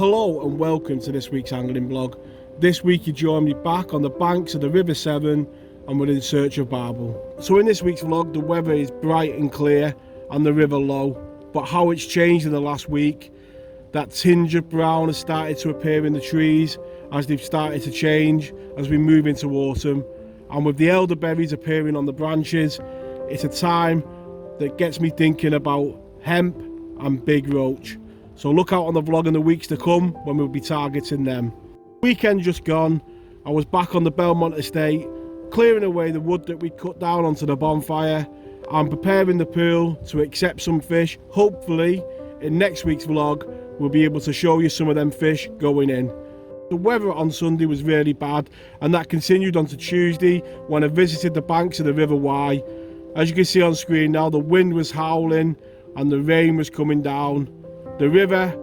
Hello and welcome to this week's angling vlog. This week you join me back on the banks of the River Severn and we're in search of barbel. So in this week's vlog the weather is bright and clear and the river low, but how it's changed in the last week. That tinge of brown has started to appear in the trees as they've started to change as we move into autumn, and with the elderberries appearing on the branches, it's a time that gets me thinking about hemp and big roach. So look out on the vlog in the weeks to come when we'll be targeting them. Weekend just gone, I was back on the Belmont estate, clearing away the wood that we'd cut down onto the bonfire and preparing the pool to accept some fish. Hopefully in next week's vlog we'll be able to show you some of them fish going in. The weather on Sunday was really bad and that continued on to Tuesday when I visited the banks of the River Wye. As you can see on screen now, the wind was howling and the rain was coming down. The river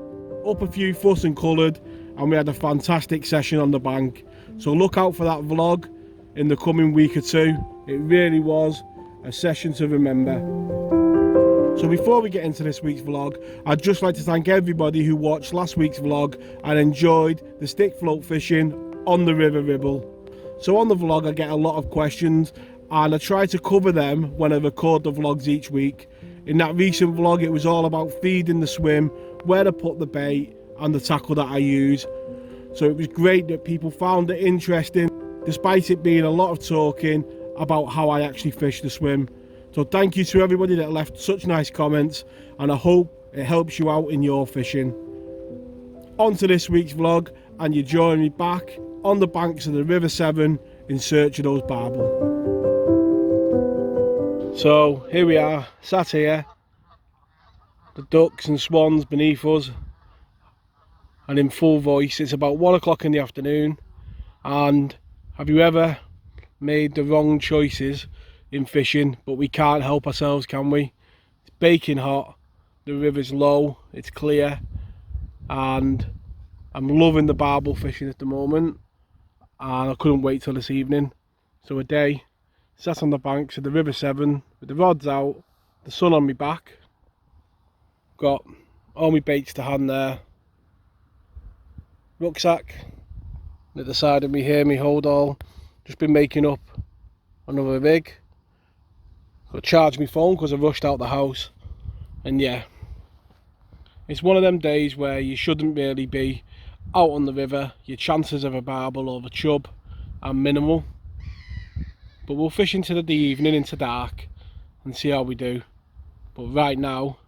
up a few foot and coloured, and we had a fantastic session on the bank. So look out for that vlog in the coming week or two. It really was a session to remember. So before we get into this week's vlog, I'd just like to thank everybody who watched last week's vlog and enjoyed the stick float fishing on the River Ribble. So on the vlog I get a lot of questions and I try to cover them when I record the vlogs each week. In that recent vlog it was all about feeding the swim, where to put the bait and the tackle that I use. So it was great that people found it interesting despite it being a lot of talking about how I actually fish the swim. So thank you to everybody that left such nice comments and I hope it helps you out in your fishing. On to this week's vlog and you join me back on the banks of the River Severn in search of those barbel. So here we are, sat here, the ducks and swans beneath us, and in full voice. It's about 1 o'clock in the afternoon, and have you ever made the wrong choices in fishing? But we can't help ourselves, can we? It's baking hot, the river's low, it's clear, and I'm loving the barbel fishing at the moment, and I couldn't wait till this evening. So a day sat on the banks of the River Severn with the rods out, the sun on my back, got all my baits to hand there, rucksack at the side of me here, me hold all, just been making up another rig. Got to charge my phone because I rushed out the house, and yeah, it's one of them days where you shouldn't really be out on the river. Your chances of a barbel or a chub are minimal, but we'll fish into the evening, into dark, and see how we do. But right now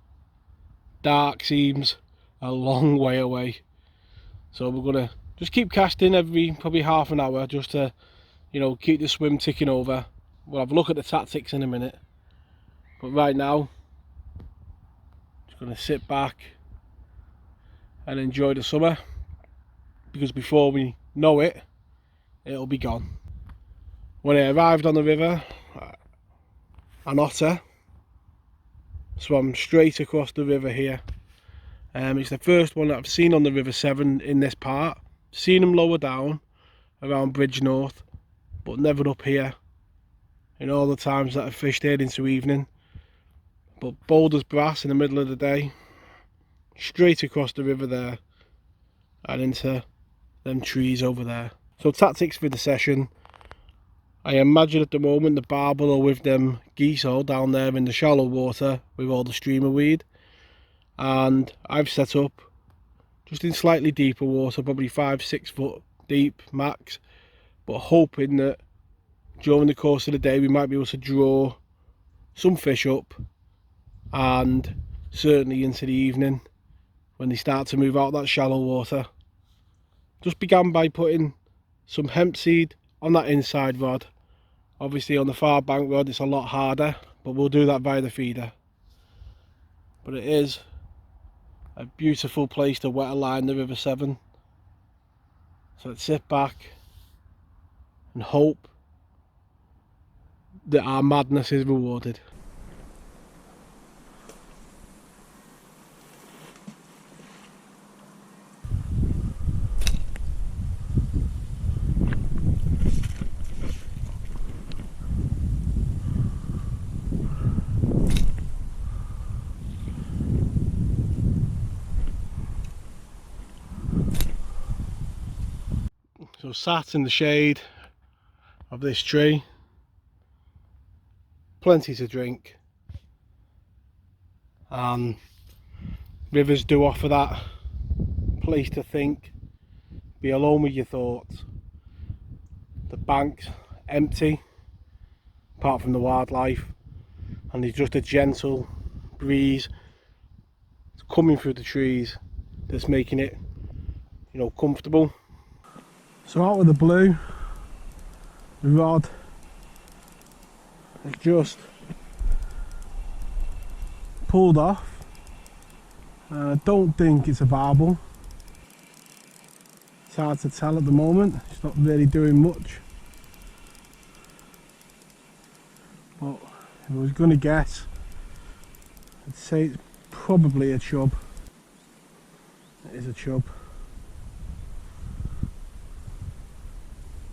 dark seems a long way away, so we're gonna just keep casting every probably half an hour just to, you know, keep the swim ticking over. We'll have a look at the tactics in a minute, but right now just gonna sit back and enjoy the summer, because before we know it, it'll be gone. When I arrived on the river, an otter swam straight across the river here. It's the first one that I've seen on the River Severn in this part. Seen them lower down around Bridge North, but never up here in all the times that I've fished here into evening. But bold as brass in the middle of the day, straight across the river there and into them trees over there. So tactics for the session. I imagine at the moment the barbel are with them geese all down there in the shallow water with all the streamer weed, and I've set up just in slightly deeper water, probably 5-6 foot deep max, but hoping that during the course of the day we might be able to draw some fish up, and certainly into the evening when they start to move out that shallow water. Just began by putting some hemp seed on that inside rod. Obviously on the far bank rod it's a lot harder, but we'll do that via the feeder. But it is a beautiful place to wet a line, the River Severn. So let's sit back and hope that our madness is rewarded. So sat in the shade of this tree, plenty to drink, and rivers do offer that place to think, be alone with your thoughts. The bank's empty apart from the wildlife, and there's just a gentle breeze coming through the trees that's making it, you know, comfortable. So out of the blue, the rod has just pulled off. I don't think it's a barbel. It's hard to tell at the moment, it's not really doing much. But if I was going to guess, I'd say it's probably a chub. It is a chub.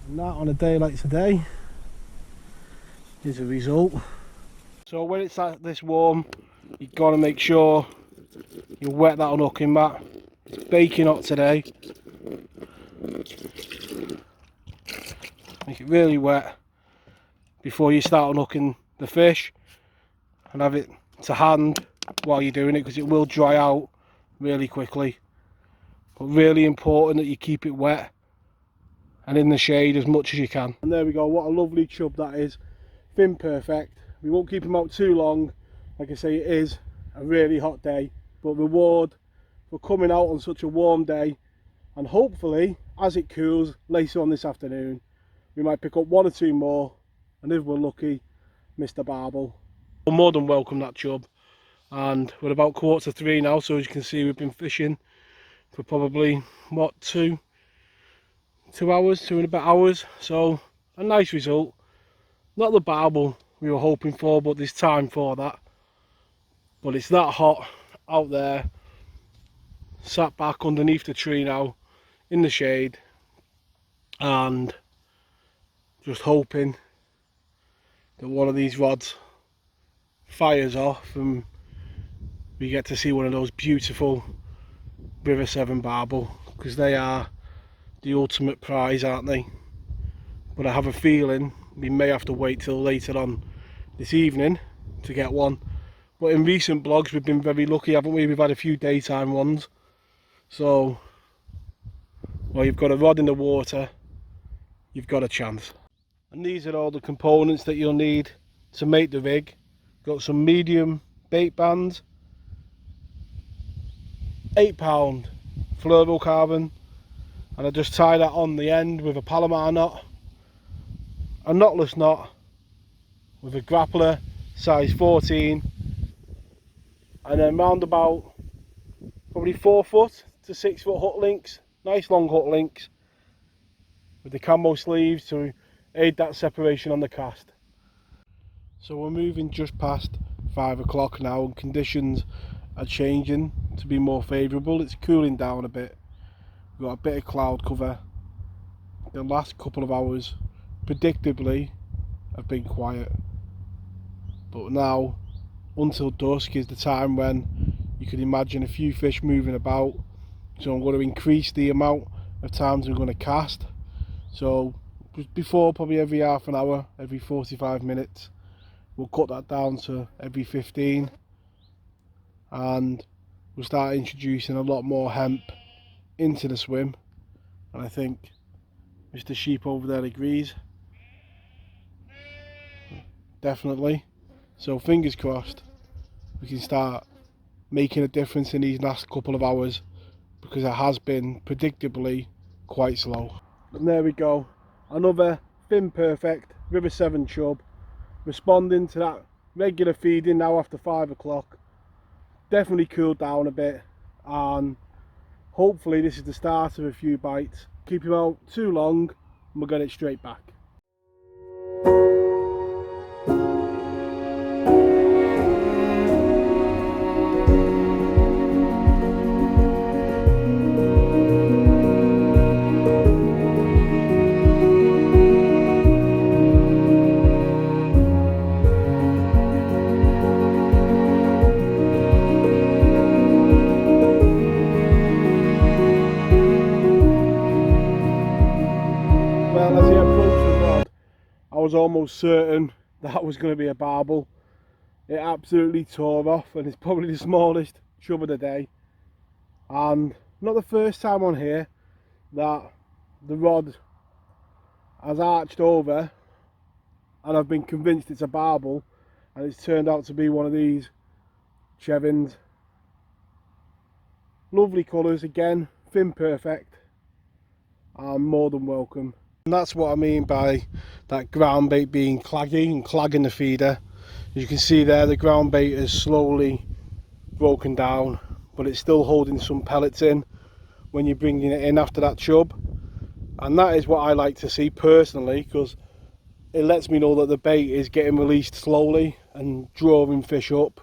And that on a day like today is a result. So when it's this warm, you've got to make sure you wet that unhooking mat. It's baking hot today. Make it really wet before you start unhooking the fish, and have it to hand while you're doing it, because it will dry out really quickly. But really important that you keep it wet and in the shade as much as you can. And there we go, what a lovely chub that is. Fin perfect. We won't keep him out too long. Like I say, it is a really hot day, but reward for coming out on such a warm day, and hopefully as it cools later on this afternoon we might pick up one or two more, and if we're lucky, Mr. Barbel. We're more than welcome that chub, and we're about 2:45 now, so as you can see we've been fishing for probably what, two and a bit hours, so a nice result. Not the barbel we were hoping for, but there's time for that. But it's that hot out there, sat back underneath the tree now in the shade, and just hoping that one of these rods fires off and we get to see one of those beautiful River Severn barbel, because they are the ultimate prize, aren't they? But I have a feeling we may have to wait till later on this evening to get one. But in recent vlogs we've been very lucky, haven't we? We've had a few daytime ones. So, well, you've got a rod in the water, you've got a chance. And these are all the components that you'll need to make the rig. Got some medium bait bands, 8-pound fluorocarbon, and I just tie that on the end with a Palomar knot, a knotless knot with a grappler size 14, and then round about probably 4 foot to 6 foot hook links, nice long hook links with the camo sleeves to aid that separation on the cast. So we're moving just past 5 o'clock now, and conditions are changing to be more favourable. It's cooling down a bit. We've got a bit of cloud cover. The last couple of hours predictably have been quiet, but now until dusk is the time when you can imagine a few fish moving about. So I'm going to increase the amount of times I'm going to cast. So before, probably every half an hour, every 45 minutes, we'll cut that down to every 15, and we'll start introducing a lot more hemp into the swim, and I think Mr. Sheep over there agrees. Definitely. So fingers crossed we can start making a difference in these last couple of hours, because it has been predictably quite slow. And there we go, another fin perfect River Severn chub, responding to that regular feeding now after 5 o'clock. Definitely cooled down a bit, and hopefully this is the start of a few bites. Keep him out too long and we'll get it straight back. Well, as he approached the rod, I was almost certain that was going to be a barbel. It absolutely tore off, and it's probably the smallest chub of the day. And not the first time on here that the rod has arched over and I've been convinced it's a barbel, and it's turned out to be one of these Cheverns. Lovely colours again, fin perfect, and more than welcome. And that's what I mean by that ground bait being claggy and clagging the feeder. As you can see there, the ground bait is slowly broken down, but it's still holding some pellets in when you're bringing it in after that chub. And that is what I like to see personally, because it lets me know that the bait is getting released slowly and drawing fish up.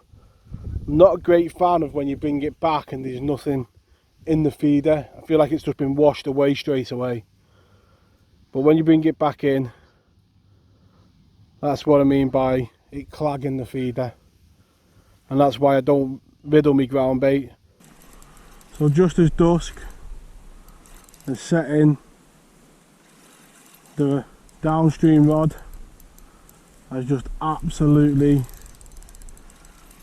I'm not a great fan of when you bring it back and there's nothing in the feeder. I feel like it's just been washed away straight away. But when you bring it back in, that's what I mean by it clagging the feeder. And that's why I don't riddle me ground bait. So just as dusk is setting, the downstream rod has just absolutely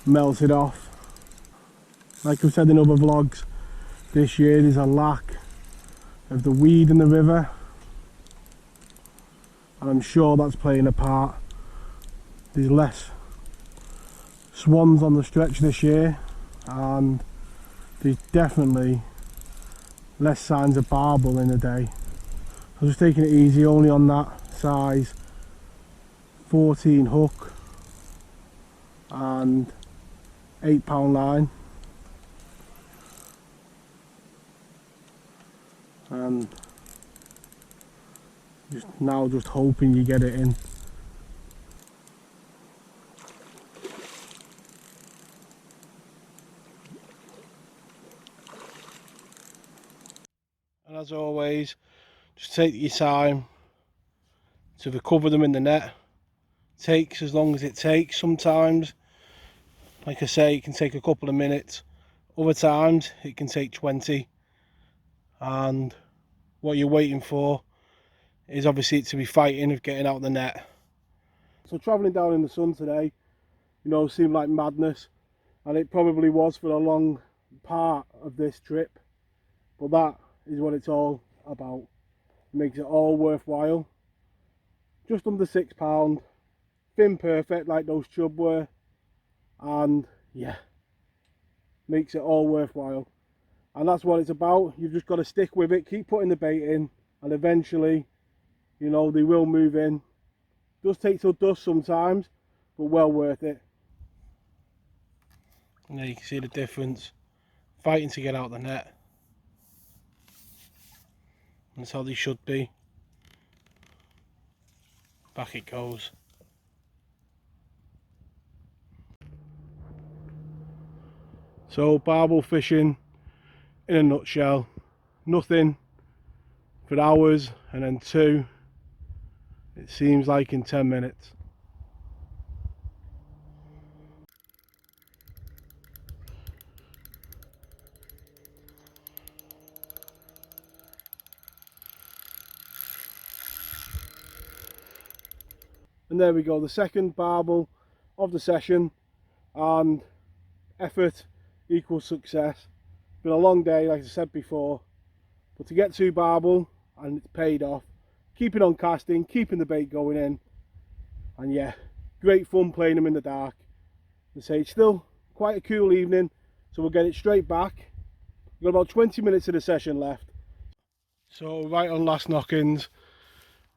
melted off. Like I've said in other vlogs, this year there's a lack of the weed in the river, and I'm sure that's playing a part. There's less swans on the stretch this year, and there's definitely less signs of barbel in the day. I'm just taking it easy, only on that size 14 hook and £8 line, and just hoping you get it in. And as always, just take your time to recover them in the net. It takes as long as it takes. Sometimes, like I say, it can take a couple of minutes. Other times it can take 20, and what you're waiting for is obviously it to be fighting of getting out the net. So travelling down in the sun today, you know, seemed like madness, and it probably was for a long part of this trip, but that is what it's all about. It makes it all worthwhile. Just under £6, fin perfect like those chub were, and yeah, makes it all worthwhile. And that's what it's about. You've just got to stick with it, keep putting the bait in, and eventually, you know, they will move in. It does take till dusk sometimes, but well worth it. And there you can see the difference. Fighting to get out the net. That's how they should be. Back it goes. So barbel fishing in a nutshell. Nothing for hours, and then two, it seems like, in 10 minutes. And there we go, the second barbel of the session, and effort equals success. Been a long day, like I said before, but to get 2 barbel and it's paid off. Keeping on casting, keeping the bait going in, and yeah, great fun playing them in the dark. I say it's still quite a cool evening, so we'll get it straight back. We've got about 20 minutes of the session left. So right on last knockings,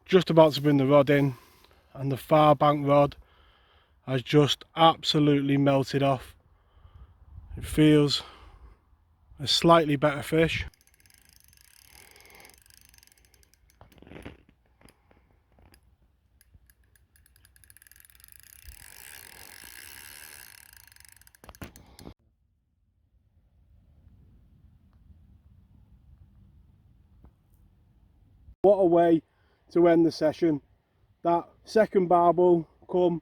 just about to bring the rod in, and the far bank rod has just absolutely melted off. It feels a slightly better fish. What a way to end the session. That second barbel come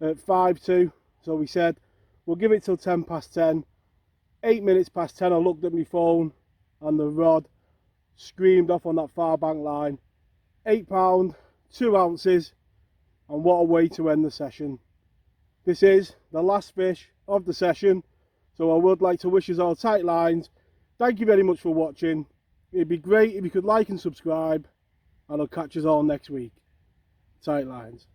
at 5 to, so we said we'll give it till 10 past 10. 8 minutes past 10 I looked at my phone and the rod screamed off on that far bank line. £8, 2 ounces, and what a way to end the session. This is the last fish of the session, so I would like to wish you all tight lines. Thank you very much for watching. It'd be great if you could like and subscribe, and I'll catch us all next week. Tight lines.